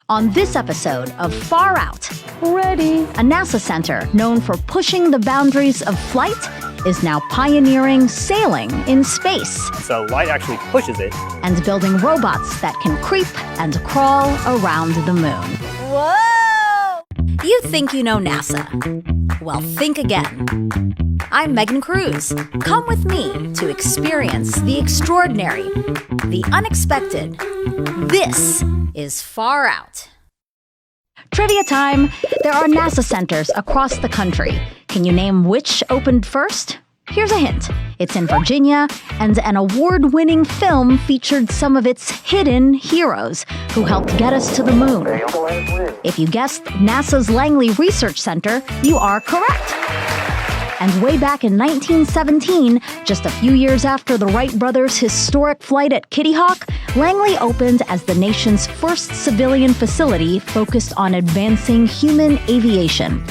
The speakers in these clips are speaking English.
On this episode of Far Out, a NASA center known for pushing the boundaries of flight is now pioneering sailing in space. So light actually pushes it. And building robots that can creep and crawl around the moon. Whoa! You think you know NASA? Well, think again. I'm Megan Cruz. Come with me to experience the extraordinary, the unexpected. This is Far Out. Trivia time. There are NASA centers across the country. Can you name which opened first? Here's a hint. It's in Virginia, and an award-winning film featured some of its hidden heroes who helped get us to the moon. If you guessed NASA's Langley Research Center, you are correct. And way back in 1917, just a few years after the Wright brothers' historic flight at Kitty Hawk, Langley opened as the nation's first civilian facility focused on advancing human aviation.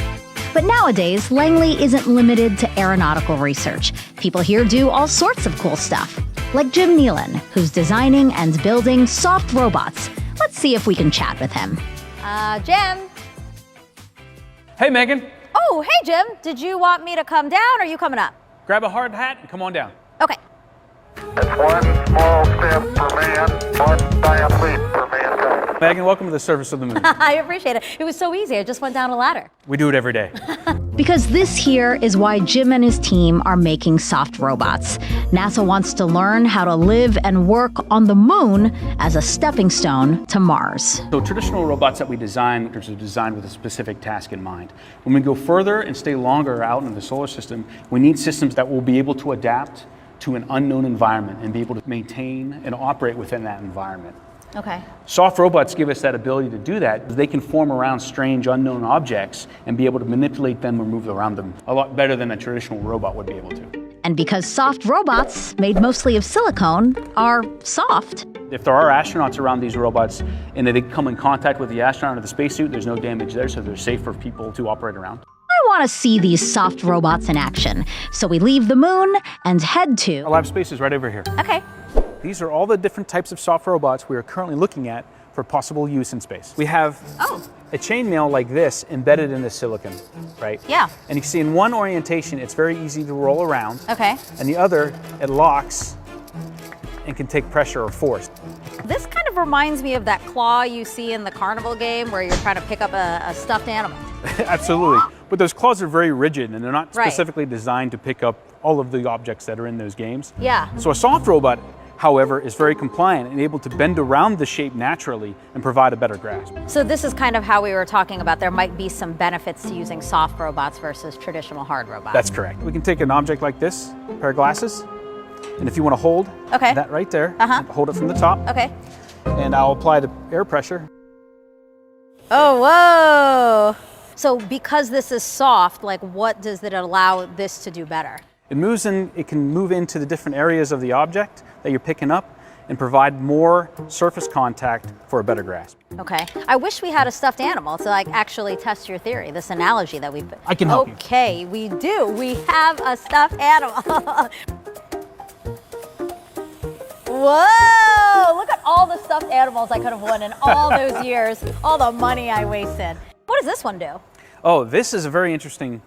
But nowadays, Langley isn't limited to aeronautical research. People here do all sorts of cool stuff, like Jim Nealon, who's designing and building soft robots. Let's see if we can chat with him. Jim. Hey, Megan. Oh, hey, Jim. Did you want me to come down, or are you coming up? Grab a hard hat and come on down. Okay. It's one small step for man, one giant leap for mankind. Megan, welcome to the surface of the moon. I appreciate it. It was so easy. I just went down a ladder. We do it every day. Because this here is why Jim and his team are making soft robots. NASA wants to learn how to live and work on the moon as a stepping stone to Mars. So traditional robots that we design are designed with a specific task in mind. When we go further and stay longer out in the solar system, we need systems that will be able to adapt to an unknown environment and be able to maintain and operate within that environment. Okay. Soft robots give us that ability to do that. They can form around strange unknown objects and be able to manipulate them or move around them a lot better than a traditional robot would be able to. And because soft robots, made mostly of silicone, are soft. If there are astronauts around these robots and they come in contact with the astronaut or the spacesuit, there's no damage there, so they're safe for people to operate around. I want to see these soft robots in action. So we leave the moon and head to... Our lab space is right over here. Okay. These are all the different types of soft robots we are currently looking at for possible use in space. We have a chainmail like this embedded in the silicon, right? Yeah. And you can see in one orientation, it's very easy to roll around. Okay. And the other, it locks and can take pressure or force. This kind of reminds me of that claw you see in the carnival game where you're trying to pick up a stuffed animal. Absolutely. But those claws are very rigid and they're not specifically designed to pick up all of the objects that are in those games. Yeah. So a soft robot, however, is very compliant and able to bend around the shape naturally and provide a better grasp. So this is kind of how we were talking about there might be some benefits to using soft robots versus traditional hard robots. That's correct. We can take an object like this, a pair of glasses, and if you want to hold that right there, hold it from the top. Okay. And I'll apply the air pressure. Oh, whoa. So because this is soft, like what does it allow this to do better? It moves in, it can move into the different areas of the object that you're picking up and provide more surface contact for a better grasp. Okay. I wish we had a stuffed animal to like actually test your theory, this analogy that we've... I can help you. Okay, we do. We have a stuffed animal. Whoa! Look at all the stuffed animals I could have won in all those years, all the money I wasted. What does this one do? Oh, this is a very interesting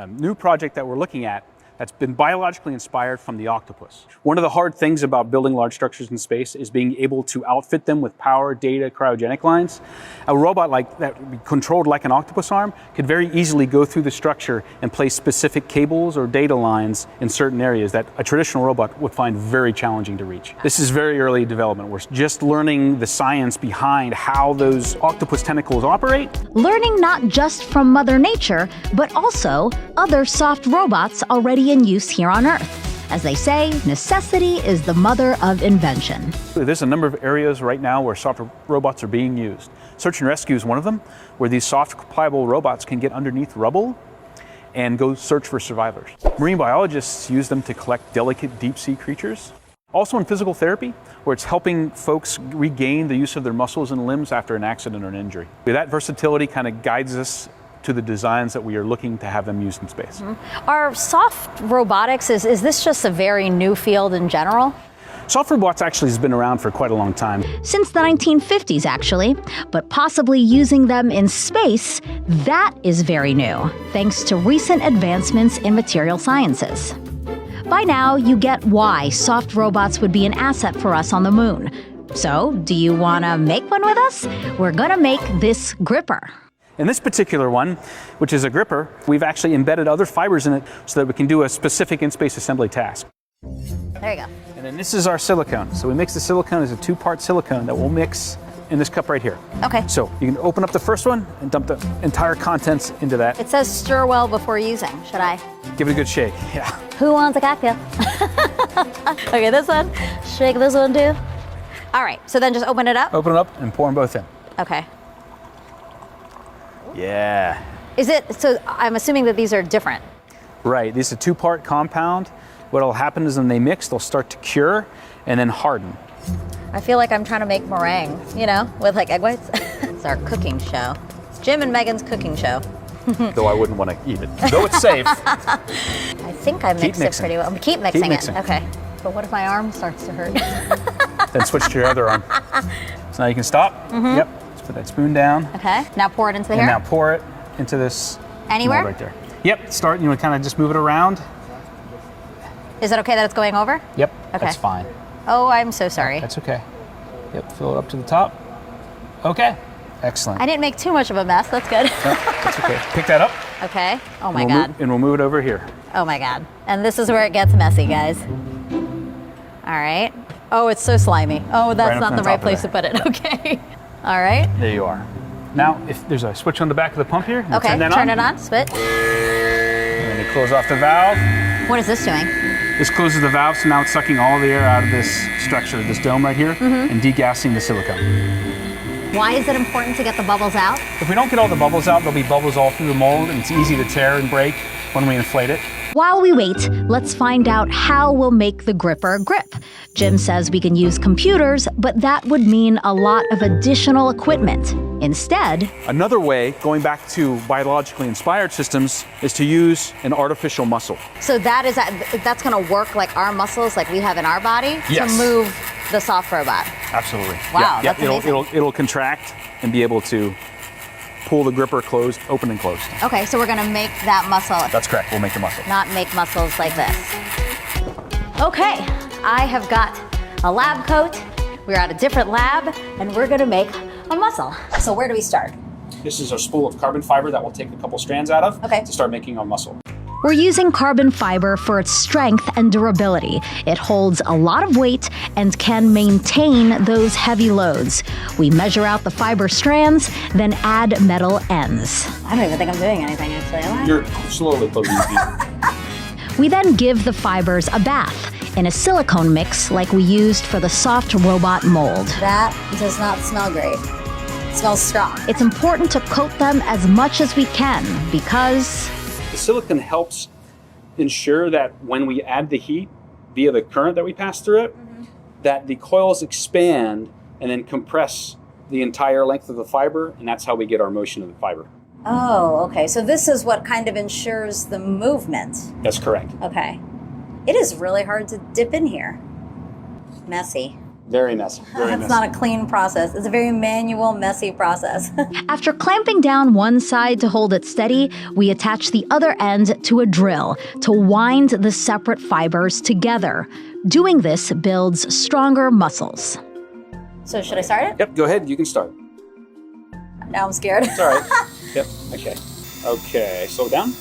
new project that we're looking at that's been biologically inspired from the octopus. One of the hard things about building large structures in space is being able to outfit them with power, data, cryogenic lines. A robot like that, controlled like an octopus arm, could very easily go through the structure and place specific cables or data lines in certain areas that a traditional robot would find very challenging to reach. This is very early development. We're just learning the science behind how those octopus tentacles operate. Learning not just from Mother Nature, but also other soft robots already in use here on Earth. As they say, necessity is the mother of invention. There's a number of areas right now where soft robots are being used. Search and rescue is one of them, where these soft, pliable robots can get underneath rubble and go search for survivors. Marine biologists use them to collect delicate deep-sea creatures. Also in physical therapy, where it's helping folks regain the use of their muscles and limbs after an accident or an injury. That versatility kind of guides us to the designs that we are looking to have them used in space. Are soft robotics, is this just a very new field in general? Soft robots actually has been around for quite a long time. Since the 1950s, actually, but possibly using them in space, that is very new, thanks to recent advancements in material sciences. By now, you get why soft robots would be an asset for us on the moon. So, do you want to make one with us? We're going to make this gripper. In this particular one, which is a gripper, we've actually embedded other fibers in it so that we can do a specific in-space assembly task. There you go. And then this is our silicone. So we mix the silicone as a 2-part silicone that we'll mix in this cup right here. Okay. So you can open up the first one and dump the entire contents into that. It says stir well before using. Should I? Give it a good shake. Yeah. Who wants a cocktail? Okay, this one. Shake this one too. All right, so then just open it up? Open it up and pour them both in. Okay. Yeah. Is it, so I'm assuming that these are different. Right, this is a 2-part compound. What'll happen is when they mix, they'll start to cure and then harden. I feel like I'm trying to make meringue, you know, with like egg whites. It's our cooking show. It's Jim and Megan's cooking show. Though I wouldn't want to eat it. Though it's safe. I think I mixed it mixing. pretty well. Keep mixing mixing. it. Okay. But what if my arm starts to hurt? Then switch to your other arm. So now you can stop. Yep. Let's put that spoon down. Okay. Now pour it into And here. now pour it into this Anywhere? mold right there. Yep. Start, you want to kind of just move it around. Is it okay that it's going over? Yep. Okay. That's fine. Oh, I'm so sorry. That's okay. Yep. Fill it up to the top. Okay. Excellent. I didn't make too much of a mess. That's good. Yep, that's okay. Pick that up. Okay. Oh my and God. and we'll move it over here. Oh my God. And this is where it gets messy, guys. All right. Oh, it's so slimy. Oh, that's Right not on the top right of place there. to put it. Okay. All right. There you are. Now, if there's a switch on the back of the pump here, you Okay. turn that Turn on. it on. Spit. And then you close off the valve. What is this doing? This closes the valve, so now it's sucking all the air out of this structure, this dome right here, and degassing the silicone. Why is it important to get the bubbles out? If we don't get all the bubbles out, there'll be bubbles all through the mold, and it's easy to tear and break when we inflate it. While we wait, let's find out how we'll make the gripper grip. Jim says we can use computers, but that would mean a lot of additional equipment. Instead, Another way, going back to biologically inspired systems, is to use an artificial muscle. so that's going to work like our muscles, like we have in our body, Yes. to move the soft robot. Absolutely. Wow, Yeah, that's amazing. it'll contract and be able to pull the gripper closed, open and closed. Okay, so we're going to make that muscle, That's correct. We'll make the muscle. not make muscles like this. Okay, I have got a lab coat. We're at a different lab, and we're going to make a muscle. So where do we start? This is a spool of carbon fiber that we'll take a couple strands out of Okay. to start making our muscle. We're using carbon fiber for its strength and durability. It holds a lot of weight and can maintain those heavy loads. We measure out the fiber strands, then add metal ends. I don't even think I'm doing anything, actually, am I? You're slowly closing your teeth. We then give the fibers a bath in a silicone mix like we used for the soft robot mold. That does not smell great. It smells strong. It's important to coat them as much as we can because The silicon helps ensure that when we add the heat via the current that we pass through it, that the coils expand and then compress the entire length of the fiber, and that's how we get our motion of the fiber. Oh, okay. So this is what kind of ensures the movement. That's correct. Okay. It is really hard to dip in here. Messy. Very messy. Very That's messy. not a clean process. It's a very manual, messy process. after clamping down one side to hold it steady, we attach the other end to a drill to wind the separate fibers together. Doing this builds stronger muscles. So should I start it? Yep, go ahead. You can start. Now I'm scared. It's all right. Yep, okay. Okay, slow down.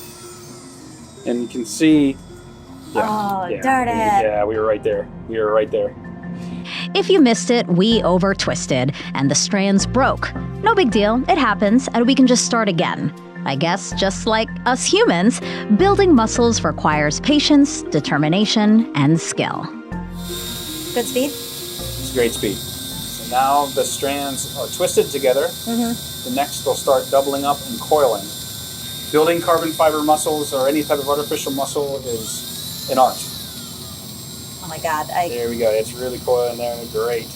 And you can see. Oh, darn it. Yeah, we were right there. We were right there. If you missed it, we over-twisted and the strands broke. No big deal, it happens, and we can just start again. I guess just like us humans, building muscles requires patience, determination, and skill. Good speed? It's great speed. So now the strands are twisted together. The next they'll start doubling up and coiling. Building carbon fiber muscles or any type of artificial muscle is an art. Oh my God. There we go. It's really coiling there. Great.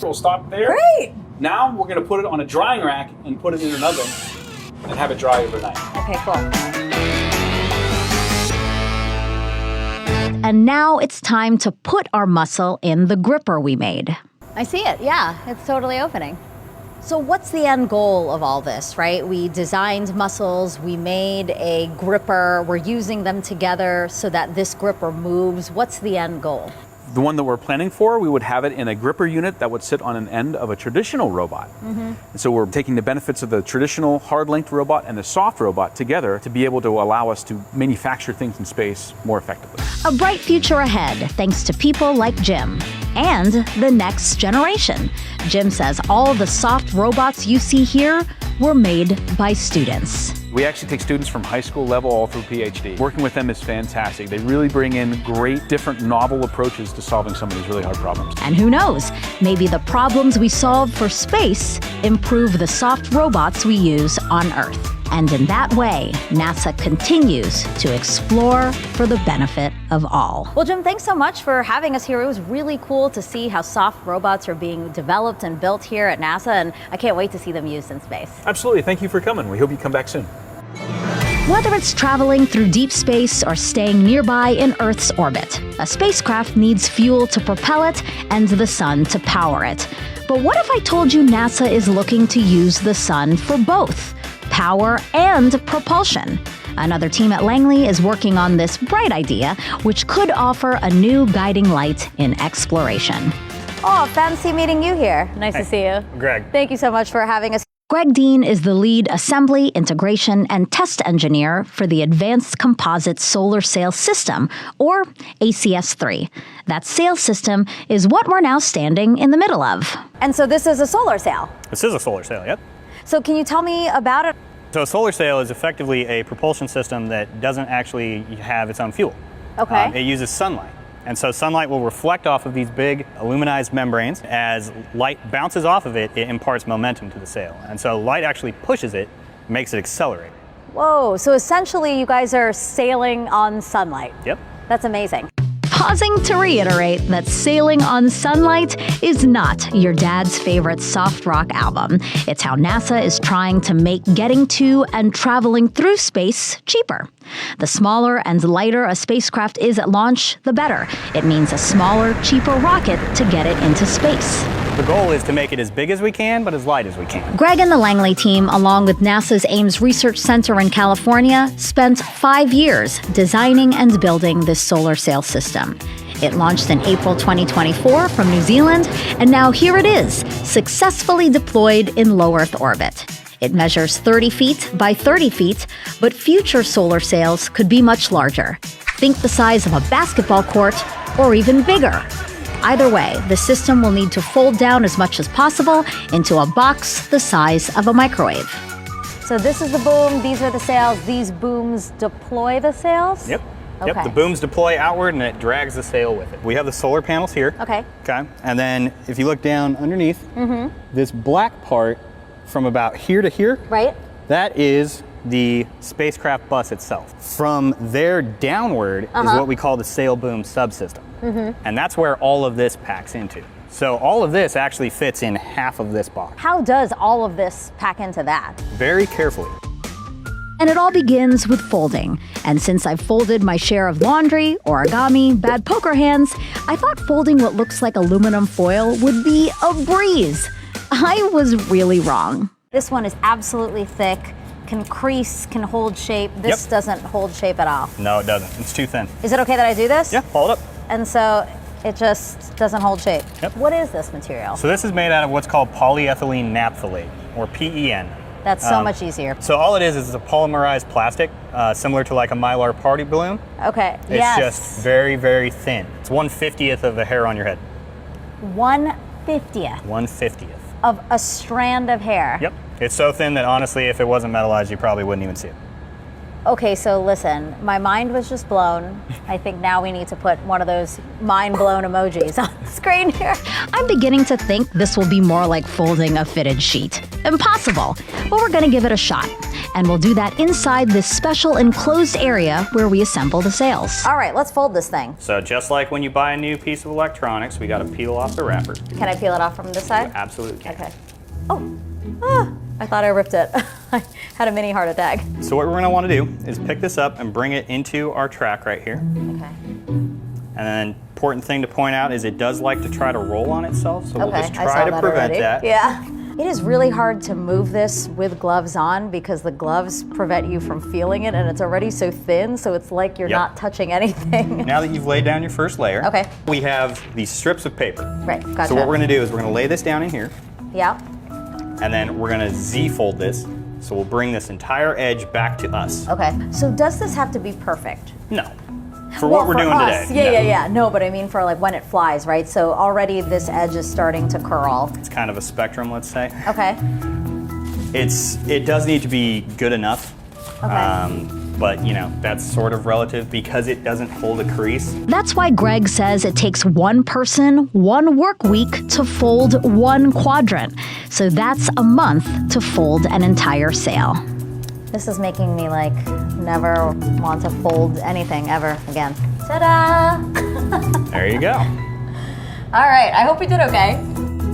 We'll stop there. Great! Now we're going to put it on a drying rack and put it in an oven and have it dry overnight. Okay, cool. And now it's time to put our muscle in the gripper we made. I see it, yeah, it's totally opening. So what's the end goal of all this, right? We designed muscles, we made a gripper, we're using them together so that this gripper moves. What's the end goal? The one that we're planning for, we would have it in a gripper unit that would sit on an end of a traditional robot. And so we're taking the benefits of the traditional hard-linked robot and the soft robot together to be able to allow us to manufacture things in space more effectively. A bright future ahead thanks to people like Jim and the next generation. Jim says all the soft robots you see here were made by students. We actually take students from high school level all through PhD. Working with them is fantastic. They really bring in great, different, novel approaches to solving some of these really hard problems. And who knows, maybe the problems we solve for space improve the soft robots we use on Earth. And in that way, NASA continues to explore for the benefit of all. Well, Jim, thanks so much for having us here. It was really cool to see how soft robots are being developed and built here at NASA, and I can't wait to see them used in space. Absolutely. Thank you for coming. We hope you come back soon. Whether it's traveling through deep space or staying nearby in Earth's orbit, a spacecraft needs fuel to propel it and the sun to power it. But what if I told you NASA is looking to use the sun for both power and propulsion? Another team at Langley is working on this bright idea, which could offer a new guiding light in exploration. Oh, fancy meeting you here. Nice to see you. Greg. Thank you so much for having us. Greg Dean is the lead assembly, integration, and test engineer for the Advanced Composite Solar Sail System, or ACS-3. That sail system is what we're now standing in the middle of. And so this is a solar sail. This is a solar sail, yep. So can you tell me about it? So a solar sail is effectively a propulsion system that doesn't actually have its own fuel. Okay. It uses sunlight. And so sunlight will reflect off of these big aluminized membranes. As light bounces off of it, it imparts momentum to the sail. And so light actually pushes it, makes it accelerate. Whoa, so essentially you guys are sailing on sunlight. Yep. That's amazing. Pausing to reiterate that Sailing on Sunlight is not your dad's favorite soft rock album. It's how NASA is trying to make getting to and traveling through space cheaper. The smaller and lighter a spacecraft is at launch, the better. It means a smaller, cheaper rocket to get it into space. The goal is to make it as big as we can, but as light as we can. Greg and the Langley team, along with NASA's Ames Research Center in California, spent 5 years designing and building this solar sail system. It launched in April 2024 from New Zealand, and now here it is, successfully deployed in low Earth orbit. It measures 30 feet by 30 feet, but future solar sails could be much larger. Think the size of a basketball court or even bigger. Either way, the system will need to fold down as much as possible into a box the size of a microwave. So this is the boom, these are the sails, these booms deploy the sails? Yep. Okay. Yep, the booms deploy outward and it drags the sail with it. We have the solar panels here. Okay. Okay. And then if you look down underneath, this black part from about here to here, Right? that is the spacecraft bus itself. From there downward is what we call the sail boom subsystem. And that's where all of this packs into. So all of this actually fits in half of this box. How does all of this pack into that? Very carefully. And it all begins with folding. And since I've folded my share of laundry, origami, bad poker hands, I thought folding what looks like aluminum foil would be a breeze. I was really wrong. This one is absolutely thick, can crease, can hold shape. This doesn't hold shape at all. No, it doesn't. It's too thin. Is it okay that I do this? Yeah, hold up. And so it just doesn't hold shape. Yep. What is this material? So this is made out of what's called polyethylene naphthalate, or PEN. That's so much easier. So all it is a polymerized plastic, similar to like a Mylar party balloon. Okay, It's just very, very thin. It's 1/50th of the hair on your head. 1/50th 1/50th. of a strand of hair. Yep. It's so thin that honestly, if it wasn't metallized, you probably wouldn't even see it. Okay, so listen, my mind was just blown. I think now we need to put one of those mind-blown emojis on the screen here. I'm beginning to think this will be more like folding a fitted sheet. Impossible, but we're gonna give it a shot. And we'll do that inside this special enclosed area where we assemble the sails. All right, let's fold this thing. So just like when you buy a new piece of electronics, we got to peel off the wrapper. Can I peel it off from this side? Absolutely can. Okay. Oh, ah, I thought I ripped it. I had a mini heart attack. So what we're gonna wanna do is pick this up and bring it into our track right here. Okay. And then important thing to point out is it does like to try to roll on itself, so we'll just I try saw to that prevent already. that. Yeah. It is really hard to move this with gloves on because the gloves prevent you from feeling it, and it's already so thin, so it's like you're not touching anything. Now that you've laid down your first layer, Okay. we have these strips of paper. Right, gotcha. So what we're gonna do is we're gonna lay this down in here, Yeah. and then we're gonna Z-fold this, so we'll bring this entire edge back to us. Okay. So does this have to be perfect? No. For what we're doing us, today. Yeah. No, but I mean for like when it flies, right? So already this edge is starting to curl. It's kind of a spectrum, let's say. Okay. It does need to be good enough. Okay. But you know, that's sort of relative because it doesn't hold a crease. That's why Greg says it takes one person, one work week to fold one quadrant. So that's a month to fold an entire sail. This is making me like never want to fold anything ever again. Ta-da! There you go. All right, I hope we did okay.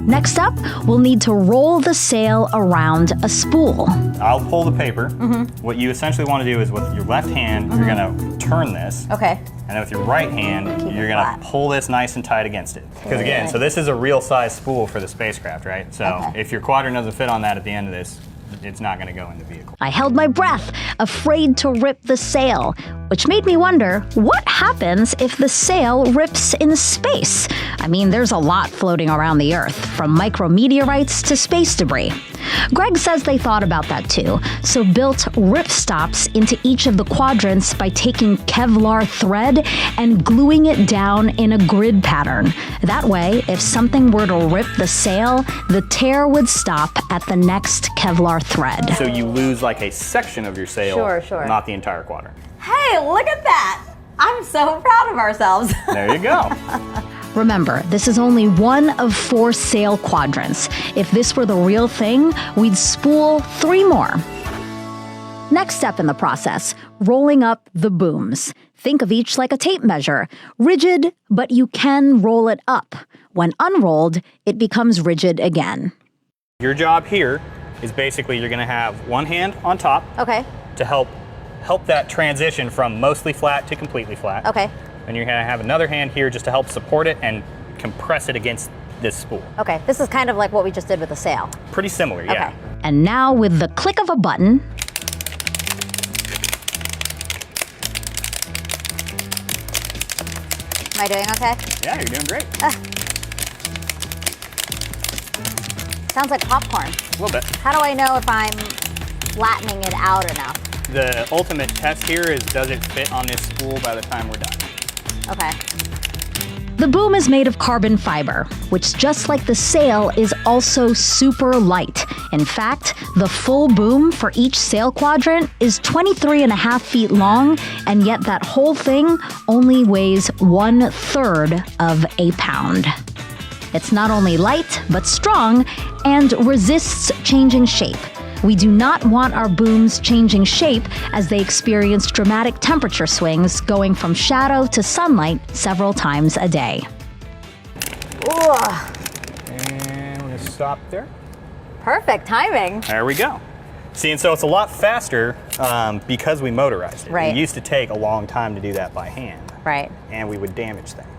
Next up, we'll need to roll the sail around a spool. I'll pull the paper. What you essentially want to do is with your left hand, you're gonna turn this. Okay. And then with your right hand, you're it gonna flat. pull this nice and tight against it. Because again, so this is a real size spool for the spacecraft, right? So Okay. if your quadrant doesn't fit on that at the end of this, it's not gonna go in the vehicle. I held my breath, afraid to rip the sail, which made me wonder what happens if the sail rips in space? I mean, there's a lot floating around the Earth, from micrometeorites to space debris. Greg says they thought about that too, so built rip stops into each of the quadrants by taking Kevlar thread and gluing it down in a grid pattern. That way, if something were to rip the sail, the tear would stop at the next Kevlar thread. So you lose like a section of your sail, Sure. not the entire quadrant. Hey, look at that! I'm so proud of ourselves. There you go. Remember, this is only one of 4 sail quadrants. If this were the real thing, we'd spool 3 more. Next step in the process, rolling up the booms. Think of each like a tape measure, rigid, but you can roll it up. When unrolled, it becomes rigid again. Your job here is basically you're gonna have one hand on top Okay. to help that transition from mostly flat to completely flat. Okay. And you're gonna have another hand here just to help support it and compress it against this spool. Okay. This is kind of like what we just did with the sail. Pretty similar, yeah. Okay. And now, with the click of a button, Am I doing okay? Yeah, you're doing great. Sounds like popcorn. A little bit. How do I know if I'm flattening it out enough? The ultimate test here is does it fit on this spool by the time we're done? Okay. the boom is made of carbon fiber, which, just like the sail, is also super light. In fact, the full boom for each sail quadrant is 23.5 feet long, and yet that whole thing only weighs 1/3 of a pound. It's not only light, but strong, and resists changing shape. We do not want our booms changing shape as they experience dramatic temperature swings, going from shadow to sunlight several times a day. Ugh. And we're gonna stop there. Perfect timing. There we go. See, and so it's a lot faster because we motorized it. Right. It used to take a long time to do that by hand. Right. And we would damage things.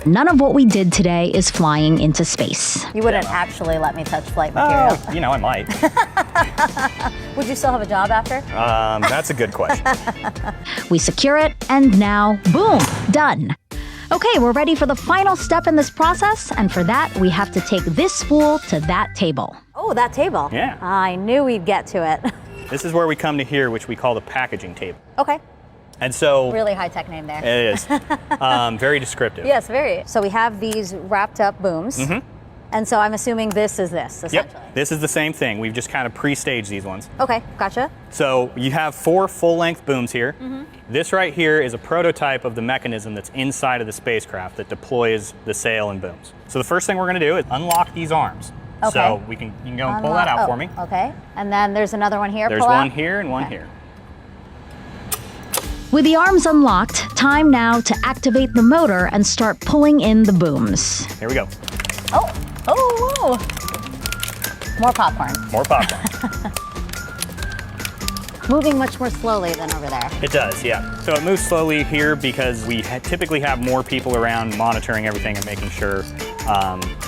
None of what we did today is flying into space. You wouldn't actually let me touch flight material. You know, I might. Would you still have a job after? That's a good question. We secure it, and now, boom, done. Okay, we're ready for the final step in this process, and for that, we have to take this spool to that table. Oh, that table. Yeah. I knew we'd get to it. This is where we come to here, which we call the packaging table. Okay. And so Really high-tech name there. it is very descriptive. Yes, very. So we have these wrapped up booms. Mm-hmm. And so I'm assuming this is this, essentially. Yep. This is the same thing. We've just kind of pre-staged these ones. Okay, gotcha. So you have 4 full-length booms here. Mm-hmm. This right here is a prototype of the mechanism that's inside of the spacecraft that deploys the sail and booms. So the first thing we're going to do is unlock these arms. Okay. So you can go and pull that out for me. Okay. And then there's another one here. There's pull one out. here and one Okay. here. With the arms unlocked, time now to activate the motor and start pulling in the booms. Here we go. Oh, whoa. More popcorn. More popcorn. Moving much more slowly than over there. It does, yeah. So it moves slowly here because we typically have more people around monitoring everything and making sure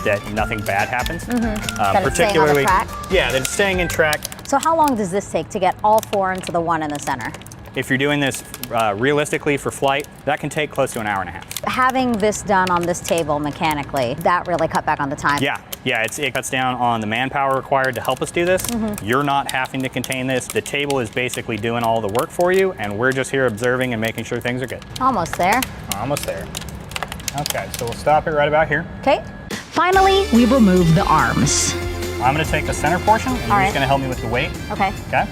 that nothing bad happens. That it's staying on the track? Yeah, that it's staying in track. So how long does this take to get all 4 into the one in the center? If you're doing this realistically for flight, that can take close to an hour and a half. Having this done on this table mechanically, that really cut back on the time. Yeah, it cuts down on the manpower required to help us do this. You're not having to contain this. The table is basically doing all the work for you, and we're just here observing and making sure things are good. Almost there. Almost there. Okay, so we'll stop it right about here. Okay. Finally, we remove the arms. I'm gonna take the center portion, and you're just gonna help me with the weight. Okay. Okay?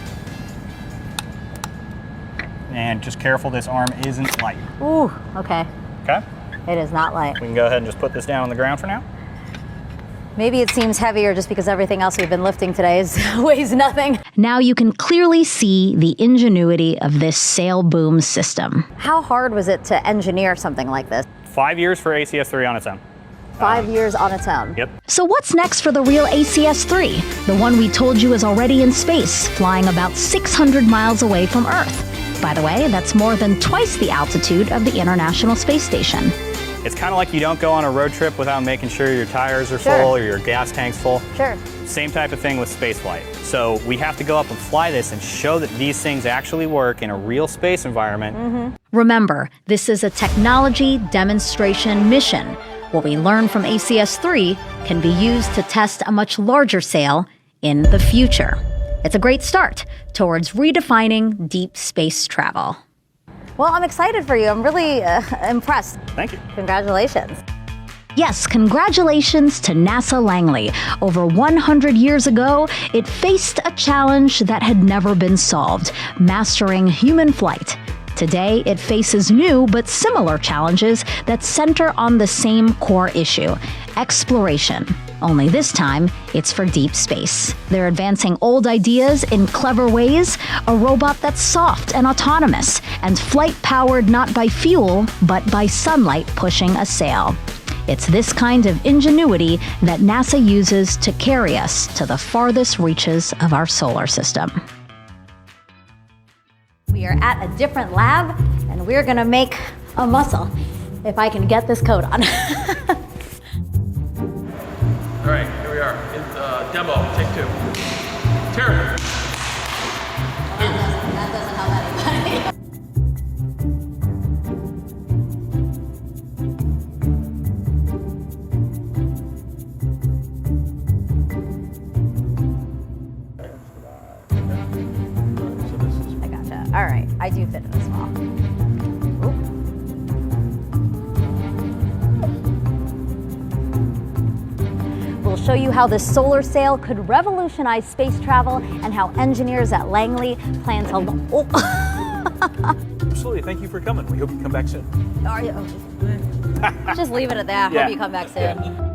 And just careful, this arm isn't light. Ooh, okay. Okay? It is not light. We can go ahead and just put this down on the ground for now. Maybe it seems heavier just because everything else we've been lifting today weighs nothing. Now you can clearly see the ingenuity of this sail boom system. How hard was it to engineer something like this? 5 years for ACS-3 on its own. 5 years on its own. Yep. So what's next for the real ACS-3? The one we told you is already in space, flying about 600 miles away from Earth. By the way, that's more than twice the altitude of the International Space Station. It's kind of like you don't go on a road trip without making sure your tires are full or your gas tank's full. Sure. Same type of thing with spaceflight. So we have to go up and fly this and show that these things actually work in a real space environment. Remember, this is a technology demonstration mission. What we learn from ACS-3 can be used to test a much larger sail in the future. It's a great start towards redefining deep space travel. Well, I'm excited for you. I'm really impressed. Thank you. Congratulations. Yes, congratulations to NASA Langley. Over 100 years ago, it faced a challenge that had never been solved, mastering human flight. Today, it faces new but similar challenges that center on the same core issue: exploration. Only this time, it's for deep space. They're advancing old ideas in clever ways, a robot that's soft and autonomous, and flight powered not by fuel, but by sunlight pushing a sail. It's this kind of ingenuity that NASA uses to carry us to the farthest reaches of our solar system. We are at a different lab, and we're gonna make a muscle, if I can get this coat on. All right, here we are. It's demo, take 2. Terrible. That doesn't help anybody. I gotcha. All right, I do fit in this small. We'll show you how the solar sail could revolutionize space travel and how engineers at Langley plan to... Absolutely, thank you for coming. We hope you come back soon. Just leave it at that. Yeah. Hope you come back soon. Yeah.